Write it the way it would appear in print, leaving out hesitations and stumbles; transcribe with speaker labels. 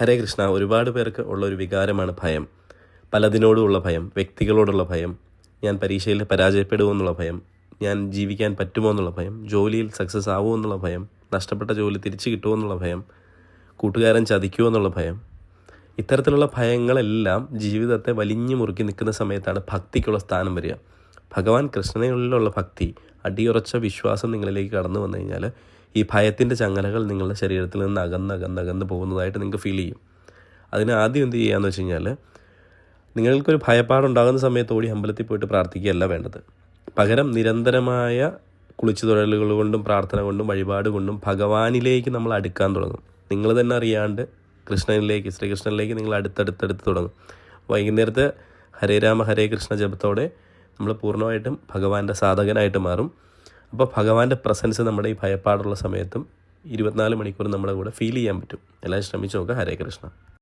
Speaker 1: ഹരേ കൃഷ്ണ. ഒരുപാട് പേർക്ക് ഉള്ള ഒരു വികാരമാണ് ഭയം. പലതിനോടുമുള്ള ഭയം, വ്യക്തികളോടുള്ള ഭയം, ഞാൻ പരീക്ഷയിൽ പരാജയപ്പെടുമോ എന്നുള്ള ഭയം, ഞാൻ ജീവിക്കാൻ പറ്റുമോ എന്നുള്ള ഭയം, ജോലിയിൽ സക്സസ് ആവുമോ എന്നുള്ള ഭയം, നഷ്ടപ്പെട്ട ജോലി തിരിച്ചു കിട്ടുമോ എന്നുള്ള ഭയം, കൂട്ടുകാരൻ ചതിക്കുമോ എന്നുള്ള ഭയം. ഇത്തരത്തിലുള്ള ഭയങ്ങളെല്ലാം ജീവിതത്തെ വലിഞ്ഞു മുറുക്കി നിൽക്കുന്ന സമയത്താണ് ഭക്തിക്കുള്ള സ്ഥാനം വരിക. ഭഗവാൻ കൃഷ്ണനിലുള്ള ഭക്തി, അടിയുറച്ച വിശ്വാസം നിങ്ങളിലേക്ക് കടന്നു വന്നു കഴിഞ്ഞാൽ ഈ ഭയത്തിൻ്റെ ചങ്ങലകൾ നിങ്ങളുടെ ശരീരത്തിൽ നിന്ന് അകന്ന് പോകുന്നതായിട്ട് നിങ്ങൾക്ക് ഫീൽ ചെയ്യും. അതിന് ആദ്യം എന്ത് ചെയ്യുകയെന്ന് വെച്ച് കഴിഞ്ഞാൽ, നിങ്ങൾക്കൊരു ഭയപ്പാടുണ്ടാകുന്ന സമയത്ത് ഓടി അമ്പലത്തിൽ പോയിട്ട് പ്രാർത്ഥിക്കുകയല്ല വേണ്ടത്. പകരം നിരന്തരമായ കുളിച്ചു തൊഴലുകൾ കൊണ്ടും പ്രാർത്ഥന കൊണ്ടും വഴിപാട് കൊണ്ടും ഭഗവാനിലേക്ക് നമ്മൾ അടുക്കാൻ തുടങ്ങും. നിങ്ങൾ തന്നെ അറിയാണ്ട് ശ്രീകൃഷ്ണനിലേക്ക് നിങ്ങൾ അടുത്തടുത്ത് തുടങ്ങും. വൈകുന്നേരത്തെ ഹരേ രാമ ഹരേ കൃഷ്ണ ജപത്തോടെ നമ്മൾ പൂർണ്ണമായിട്ടും ഭഗവാന്റെ സാധകനായിട്ട് മാറും. അപ്പോൾ ഭഗവാന്റെ പ്രസൻസ് നമ്മുടെ ഈ ഭയപ്പാടുള്ള സമയത്തും 24 മണിക്കൂർ നമ്മുടെ കൂടെ ഫീൽ ചെയ്യാൻ പറ്റും. എല്ലാവരും ശ്രമിച്ചു നോക്കുക. ഹരേ കൃഷ്ണ.